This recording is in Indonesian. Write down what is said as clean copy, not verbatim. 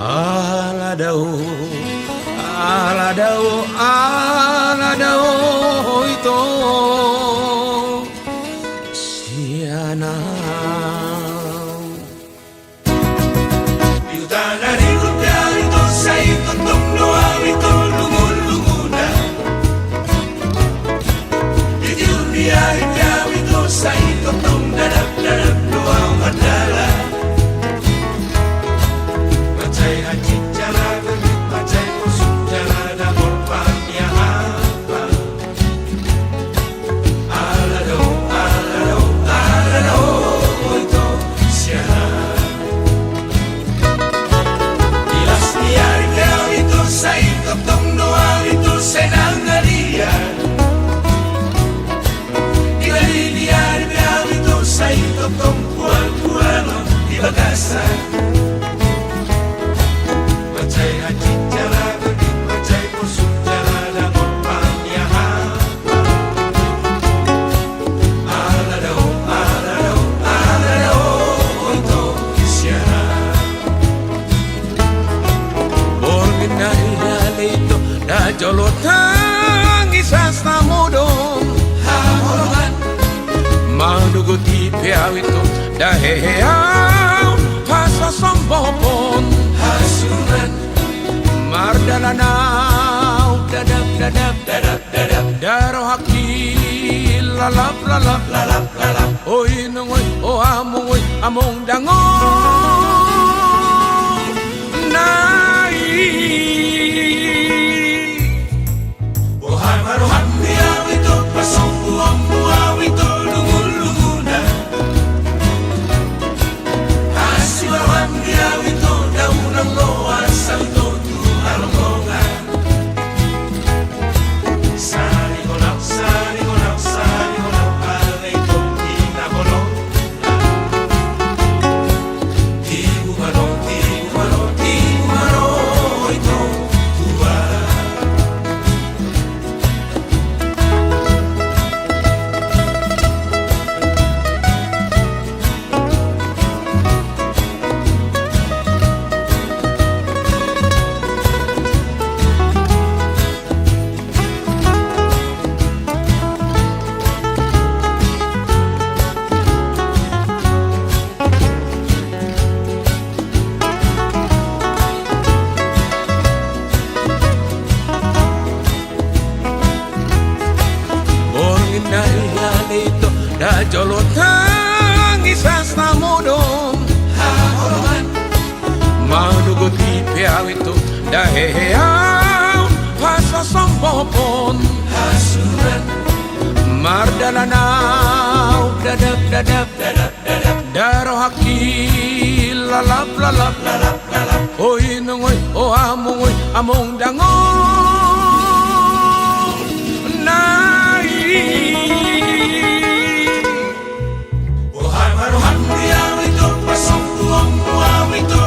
Aladao, aladao, aladao ito siana. Piutana rigutia ito sa itong noa ito lungun-lunguna. Idiunia ito sa itong dadap-dadap noa madala. Jolotang isas namodong Hamorongan maduguti piaw ito daheheaw pasasombopon Hasuran mardalanaw dadap dadap dadap dadap daro hakil lalap lalap lalap lalap oy nungoy o amongoy among dangong nai. Maruhan niya ito, pasong buwang-buwaw ito, lungun-lunguna. Hasimaruhan niya ito, daunang loa sa ito, tuhalongongan. Sari-golaw, sari-golaw, sari-golaw, alay ito, tinakolong. Tibumano, tibumano, tibumano, ito, tuwa. Da jolotang isas namodong Hamorongan maduguti piaw ito daheheaw pasasombopon Hasuran mardalanaw dadap dadap dadap dadap daro hakil lalap lalap lalap lalap oy nungoy o amongoy among dangong nai. Maruhan niya ito, pasong buwang-buwaw ito,